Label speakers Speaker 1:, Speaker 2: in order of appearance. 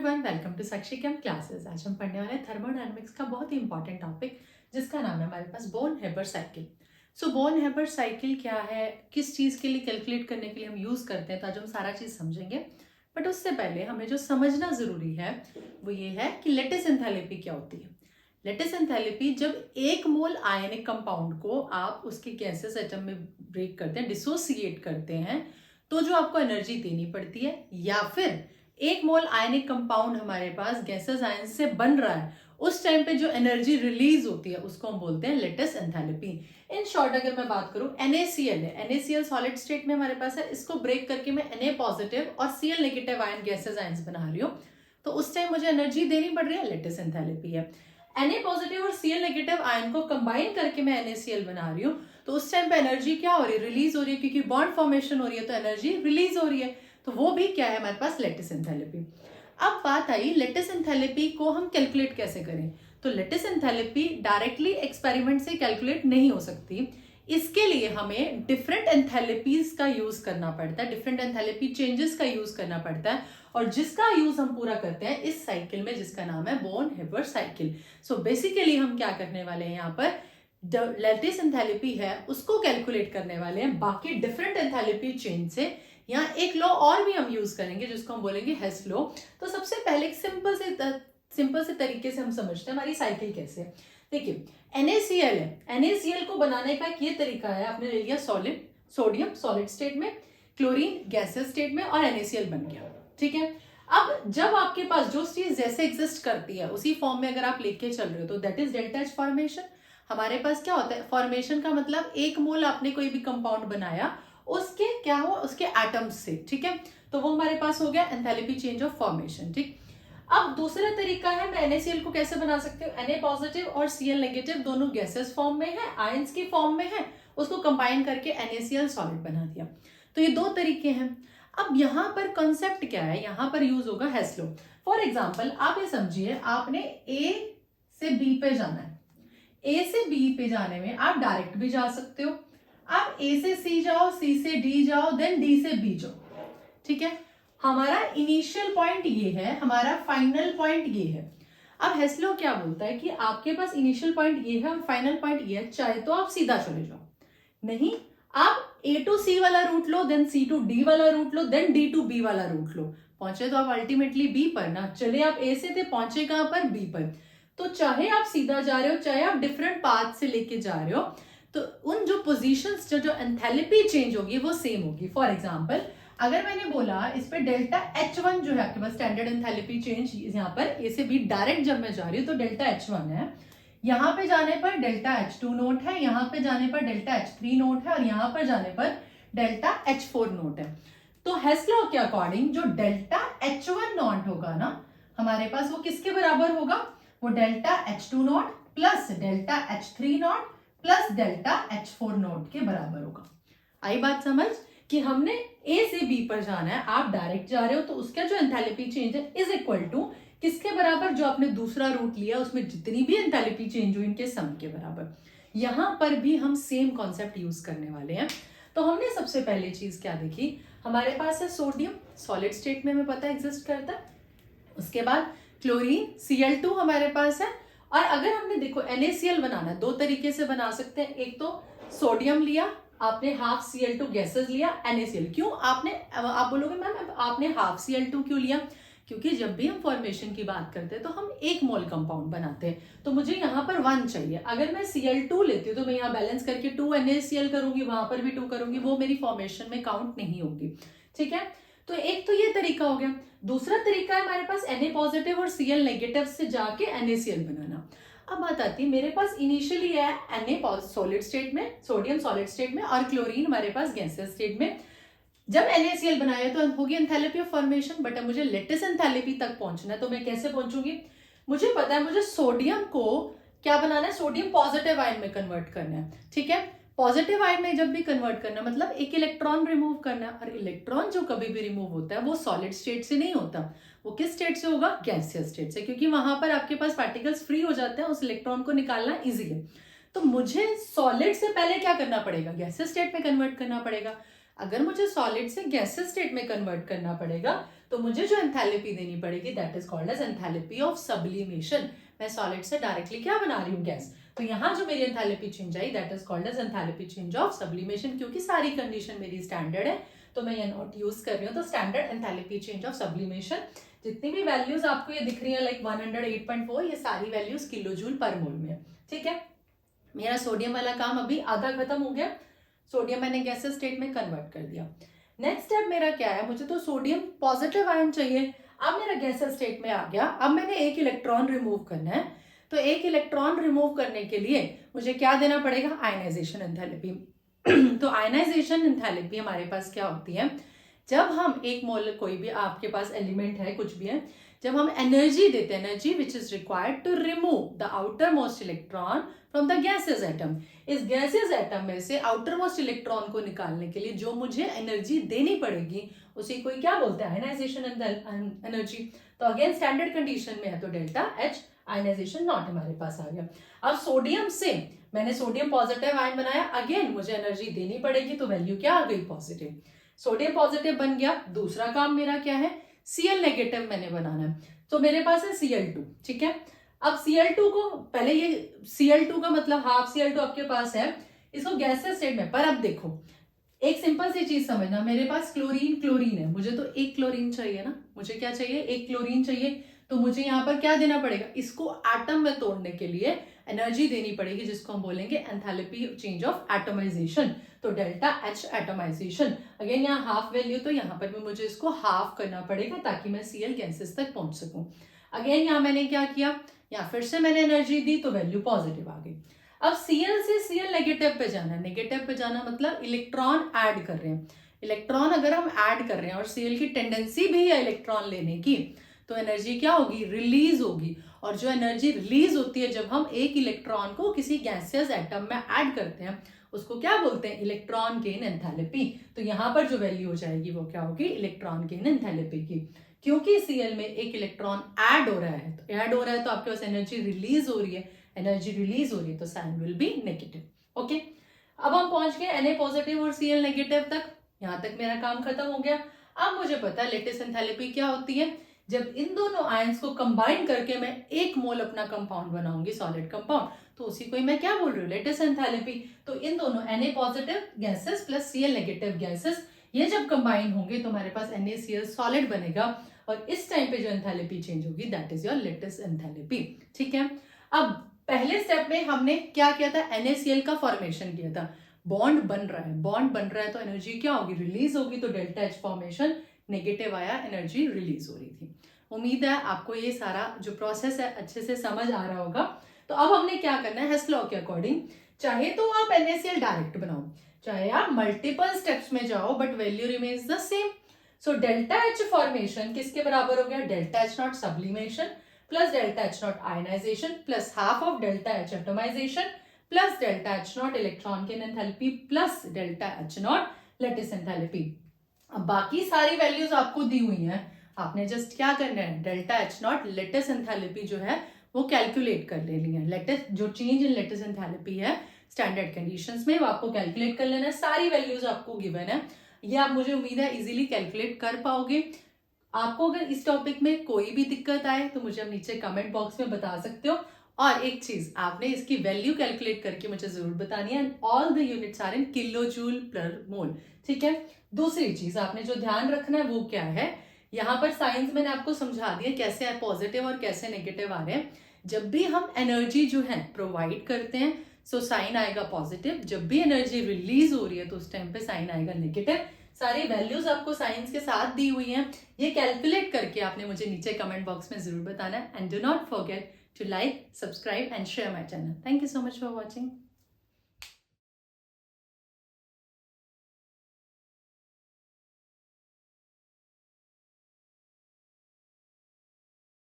Speaker 1: Everyone, welcome to Sakshikam classes. आज हम पढ़ने वाले हैं थर्मोडायनामिक्स का बहुत ही इंपॉर्टेंट टॉपिक, जिसका नाम है हमारे पास बोर्न-हेबर साइकिल। सो बोर्न-हेबर साइकिल क्या है, किस चीज़ के लिए कैलकुलेट करने के लिए हम यूज़ करते हैं, तो आज हम सारा चीज़ समझेंगे। बट उससे पहले हमें जो समझना ज़रूरी है वो ये है कि लेटिस एंथैल्पी क्या होती है। लेटिस एंथैल्पी, जब एक मोल आयनिक कंपाउंड को आप उसके गैसेस एटम में ब्रेक करते हैं, डिसोसिएट करते हैं, तो जो आपको एनर्जी देनी पड़ती है, या फिर एक मोल आयनिक कंपाउंड हमारे पास गैसेस आयन से बन रहा है, उस टाइम पे जो एनर्जी रिलीज होती है उसको हम बोलते हैं लेटिस एंथैल्पी। इन शॉर्ट अगर मैं बात करूं, NaCl है, NaCl सॉलिड स्टेट में हमारे पास है, इसको ब्रेक करके मैं Na पॉजिटिव और Cl negative ion gases ions बना रही हूं, तो उस टाइम मुझे एनर्जी देनी पड़ रही है, लेटिस एंथैल्पी है। Na पॉजिटिव और Cl नेगेटिव आयन को कंबाइन करके मैं NaCl बना रही हूँ, तो उस टाइम पे एनर्जी क्या हो रही है, रिलीज हो रही है, क्योंकि बॉन्ड फॉर्मेशन हो रही है तो एनर्जी रिलीज हो रही है, तो वो भी क्या है हमारे पास, लेटिस एंथैल्पी। अब बात आई लेटिस एंथैल्पी को हम कैलकुलेट कैसे करें। तो लेटिस एंथैल्पी डायरेक्टली एक्सपेरिमेंट से कैलकुलेट नहीं हो सकती, इसके लिए हमें डिफरेंट एंथैल्पीज का यूज करना पड़ता है, डिफरेंट एंथैल्पी चेंजेस का यूज करना पड़ता है, और जिसका यूज हम पूरा करते हैं इस साइकिल में, जिसका नाम है बोर्न-हेबर साइकिल। सो बेसिकली हम क्या करने वाले हैं, यहाँ पर लेटिस एंथैल्पी है उसको कैलकुलेट करने वाले हैं बाकी डिफरेंट एंथैल्पी चेंज से। यहाँ एक लॉ और भी हम यूज करेंगे जिसको हम बोलेंगे हेस लॉ। तो सबसे पहले एक सिंपल से तरीके से हम समझते हैं हमारी साइकिल कैसे। देखिए, NaCl है, NaCl को बनाने का ये तरीका है, आपने ले लिया सोडियम सॉलिड स्टेट में, क्लोरीन गैसेस स्टेट में, और NaCl बन गया। ठीक है, अब जब आपके पास जो चीज जैसे एग्जिस्ट करती है उसी फॉर्म में अगर आप लेके चल रहे हो, तो that is delta H formation. हमारे पास क्या होता है, फॉर्मेशन का मतलब एक मोल आपने कोई भी कंपाउंड बनाया, उसके क्या हुआ, उसके एटम्स से, ठीक है, तो वो हमारे पास हो गया एंथैल्पी चेंज ऑफ फॉर्मेशन। ठीक, अब दूसरा तरीका है, मैं NaCl को कैसे बना सकती हूँ, Na पॉजिटिव और Cl नेगेटिव दोनों गैसेस फॉर्म में है, आयंस की फॉर्म में है, उसको कंबाइन करके NaCl सॉलिड बना दिया। तो ये दो तरीके हैं। अब यहाँ पर कॉन्सेप्ट क्या है, यहाँ पर यूज होगा हेस लॉ। फॉर एग्जाम्पल आप ये समझिए, आपने A से B पे जाना है, A से B पे जाने में आप डायरेक्ट भी जा सकते हो, आप A से C जाओ, C से D जाओ, देन D से B जाओ। ठीक है, हमारा इनिशियल पॉइंट ये है, हमारा फाइनल पॉइंट ये है। अब हेस लॉ क्या बोलता है कि आपके पास इनिशियल पॉइंट ये है और फाइनल पॉइंट ये है, चाहे तो आप सीधा चले जाओ, नहीं आप A to C वाला रूट लो, देन C to D वाला रूट लो, देन D to B वाला रूट लो, पहुंचे तो आप अल्टीमेटली B पर ना, चले आप A से थे, पहुंचे कहां पर, B पर। तो चाहे आप सीधा जा रहे हो, चाहे आप डिफरेंट पाथ से लेके जा रहे हो, तो उन जो पोजीशंस जो एंथैल्पी चेंज होगी वो सेम होगी। फॉर एग्जांपल, अगर मैंने बोला इस पे डेल्टा H1 जो है आपके पास स्टैंडर्ड एंथैल्पी चेंज, यहाँ पर A से B डायरेक्ट जब मैं जा रही हूँ तो डेल्टा H1 है, यहाँ पे जाने पर डेल्टा H2 नोट है, यहाँ पे जाने पर डेल्टा H3 नोट है, और यहाँ पर जाने पर डेल्टा H4 नोट है। तो हेस लॉ के अकॉर्डिंग जो डेल्टा H1 नॉट होगा ना हमारे पास, वो किसके बराबर होगा, वो delta H2 not plus delta H3 not plus delta H4 note के बराबर होगा। आई बात समझ कि हमने A से B पर जाना है, आप डायरेक्ट जा रहे हो, तो उसका जो एंथैल्पी चेंज है इज इक्वल टू किसके बराबर, जो आपने दूसरा रूट लिया उसमें जितनी भी एंथैल्पी चेंज हुई इनके सम के बराबर। यहां पर भी हम सेम कॉन्सेप्ट यूज करने वाले हैं। तो हमने सबसे पहले चीज क्या देखी, हमारे पास है सोडियम सॉलिड स्टेट में हमें पता एग्जिस्ट करता है, उसके बाद क्लोरीन Cl2 हमारे पास है, और अगर हमने देखो NaCl बनाना, दो तरीके से बना सकते हैं, एक तो सोडियम लिया आपने, हाफ Cl2 गैसेस लिया, NaCl। क्यों आपने, आप बोलोगे मैम आपने हाफ Cl2 क्यों लिया, क्योंकि जब भी हम फॉर्मेशन की बात करते हैं तो हम एक मोल कंपाउंड बनाते हैं, तो मुझे यहाँ पर 1 चाहिए। अगर मैं Cl2 लेती हूँ तो मैं यहाँ बैलेंस करके 2 NaCl करूंगी, वहां पर भी 2 करूंगी, वो मेरी फॉर्मेशन में काउंट नहीं होगी। ठीक है, तो एक तो ये तरीका हो गया। दूसरा तरीका है हमारे पास Na पॉजिटिव और Cl नेगेटिव से जाके NaCl बनाना। अब बात आती है, मेरे पास इनिशियली है Na सॉलिड स्टेट में, सोडियम सॉलिड स्टेट में, और क्लोरीन हमारे पास गैसेस स्टेट में। जब NaCl बनाया तो होगी एंथैल्पी ऑफ फॉर्मेशन, बट अब मुझे लेटिस एंथैल्पी तक पहुंचना है, तो मैं कैसे पहुंचूंगी, मुझे पता है मुझे सोडियम को क्या बनाना है, सोडियम पॉजिटिव आयन में कन्वर्ट करना है। ठीक है, पॉजिटिव आयन में जब भी कन्वर्ट करना मतलब एक इलेक्ट्रॉन रिमूव करना है, और इलेक्ट्रॉन जो कभी भी रिमूव होता है वो सॉलिड स्टेट से नहीं होता, वो किस स्टेट से होगा, गैसियस स्टेट से, क्योंकि वहां पर आपके पास पार्टिकल्स फ्री हो जाते हैं, उस इलेक्ट्रॉन को निकालना इजी है। तो मुझे सॉलिड से पहले क्या करना पड़ेगा, गैसियस स्टेट में कन्वर्ट करना पड़ेगा। अगर मुझे सॉलिड से गैसेस स्टेट में कन्वर्ट करना पड़ेगा तो मुझे जो एंथैल्पी देनी पड़ेगी that is called as enthalpy of sublimation. मैं सॉलिड से डायरेक्टली क्या बना रही हूँ, गैस। तो यहाँ जो मेरी एंथैल्पी चेंज आई that is called as enthalpy change of sublimation. क्योंकि सारी कंडीशन मेरी स्टैंडर्ड है तो मैं ये नोट यूज कर रही हूँ। तो standard enthalpy change of sublimation, जितनी भी वैल्यूज आपको ये दिख रही है लाइक 108.4, ये सारी वैल्यूज किलो जूल पर मोल में है। ठीक है, मेरा सोडियम वाला काम अभी आधा खत्म हो गया। सोडियम मैंने गैसेस स्टेट में कन्वर्ट कर दिया। नेक्स्ट स्टेप मेरा क्या है, मुझे तो सोडियम पॉजिटिव आयन चाहिए। अब मेरा गैसेस स्टेट में आ गया, अब मैंने एक इलेक्ट्रॉन रिमूव करना है। तो एक इलेक्ट्रॉन रिमूव करने के लिए मुझे क्या देना पड़ेगा, आयनाइजेशन एंथैल्पी। तो आयनाइजेशन एंथैल्पी हमारे पास क्या होती है, जब हम एक मोल, कोई भी आपके पास एलिमेंट है कुछ भी है, जब हम एनर्जी देते हैं, energy which is required to remove the outermost electron from the gaseous atom, इस गैसेस एटम में से आउटर मोस्ट इलेक्ट्रॉन को निकालने के लिए जो मुझे एनर्जी देनी पड़ेगी उसी को क्या बोलते हैं, आयनाइजेशन एनर्जी। तो अगेन स्टैंडर्ड कंडीशन में है तो डेल्टा एच, आयनाइजेशन नॉट हमारे पास आ गया। अब सोडियम से मैंने सोडियम पॉजिटिव आयन बनाया, अगेन मुझे एनर्जी देनी पड़ेगी तो वैल्यू क्या आ गई, पॉजिटिव। सोडियम पॉजिटिव बन गया। दूसरा काम मेरा क्या है, Cl नेगेटिव मैंने बनाना है। तो मेरे पास है Cl2, ठीक है। अब Cl2 को पहले, ये Cl2 का मतलब हाफ Cl2 आपके पास है, इसको गैसेस स्टेट में। पर अब देखो एक सिंपल सी चीज समझना, मेरे पास क्लोरीन क्लोरीन है, मुझे तो एक क्लोरीन चाहिए ना, मुझे क्या चाहिए, एक क्लोरीन चाहिए। तो मुझे यहाँ पर क्या देना पड़ेगा, इसको एटम में तोड़ने के लिए एनर्जी देनी पड़ेगी जिसको हम बोलेंगे एंथैल्पी चेंज ऑफ एटमाइजेशन। तो डेल्टा एच एटमाइजेशन, अगेन यहाँ हाफ वैल्यू, तो यहाँ पर भी मुझे इसको हाफ करना पड़ेगा ताकि मैं Cl गैसेस तक पहुंच सकूं। अगेन यहाँ मैंने क्या किया, यहाँ फिर से मैंने एनर्जी दी तो वैल्यू पॉजिटिव आ गई। अब Cl से Cl नेगेटिव पे जाना है, नेगेटिव पे जाना मतलब इलेक्ट्रॉन ऐड कर रहे हैं। इलेक्ट्रॉन अगर हम ऐड कर रहे हैं और Cl की टेंडेंसी भी है इलेक्ट्रॉन लेने की, तो एनर्जी क्या होगी, रिलीज होगी। और जो एनर्जी रिलीज होती है जब हम एक इलेक्ट्रॉन को किसी गैसियस एटम में ऐड करते हैं उसको क्या बोलते हैं, इलेक्ट्रॉन गेन एंथैल्पी। तो यहाँ पर जो वैल्यू हो जाएगी वो क्या होगी, इलेक्ट्रॉन गेन एंथैल्पी की। क्योंकि Cl में एक इलेक्ट्रॉन ऐड हो रहा है, तो ऐड हो रहा है तो आपके पास एनर्जी रिलीज हो रही है, एनर्जी रिलीज हो रही है तो sign will be negative. Okay, अब हम पहुंच गए Na पॉजिटिव और Cl नेगेटिव तक। यहाँ तक मेरा काम खत्म हो गया। अब मुझे पता है लेटिस एंथैल्पी क्या होती है, जब इन दोनों आयंस को कंबाइन करके मैं एक मोल अपना कंपाउंड बनाऊंगी, सॉलिड कंपाउंड, तो उसी को ही मैं क्या बोल रही हूँ, लेटिस एंथैल्पी। तो इन दोनों Na positive gases plus Cl negative gases, ये जब कंबाइन होंगे तो हमारे पास NaCl सॉलिड बनेगा और इस टाइम पे जो एंथैल्पी चेंज होगी that is your lattice enthalpy. ठीक है, अब पहले स्टेप में हमने क्या किया था, NaCl का फॉर्मेशन किया था। बॉन्ड बन रहा है, बॉन्ड बन रहा है तो एनर्जी क्या होगी, रिलीज होगी। तो डेल्टा एच फॉर्मेशन, नेगेटिव आया, एनर्जी रिलीज हो रही थी। उम्मीद है आपको ये सारा जो प्रोसेस है अच्छे से समझ आ रहा होगा। तो अब हमने क्या करना है, हेस लॉ के अकॉर्डिंग, चाहे तो आप NaCl डायरेक्ट बनाओ, चाहे आप मल्टीपल स्टेप्स में जाओ, but value remains the same. So delta H formation किसके बराबर हो गया, delta H naught sublimation plus delta H naught ionisation plus half of delta H atomisation plus delta H naught electron gain enthalpy plus delta H naught lattice enthalpy. अब बाकी सारी values आपको दी हुई हैं, आपने जस्ट क्या करना है, delta H naught lattice enthalpy जो है वो कैलकुलेट कर लेनी है। लेटिस जो चेंज इन लेटिस एंथैल्पी है स्टैंडर्ड कंडीशंस में वो आपको कैलकुलेट कर लेना है। सारी वैल्यूज आपको गिवन है, ये आप मुझे उम्मीद है इजीली कैलकुलेट कर पाओगे। आपको अगर इस टॉपिक में कोई भी दिक्कत आए तो मुझे आप नीचे कमेंट बॉक्स में बता सकते हो। और एक चीज, आपने इसकी वैल्यू कैलकुलेट करके मुझे जरूर बतानी है। All the units are in kilo joule per mole. ठीक है, दूसरी चीज आपने जो ध्यान रखना है वो क्या है, यहाँ पर साइंस मैंने आपको समझा दिया कैसे है पॉजिटिव और कैसे नेगेटिव आ रहे हैं। जब भी हम एनर्जी जो है प्रोवाइड करते हैं सो साइन आएगा पॉजिटिव, जब भी एनर्जी रिलीज हो रही है तो उस टाइम पे साइन आएगा नेगेटिव। सारी वैल्यूज आपको साइंस के साथ दी हुई हैं, ये कैलकुलेट करके आपने मुझे नीचे कमेंट बॉक्स में जरूर बताना है। And do not forget to like, subscribe and share my channel. Thank you so much for watching.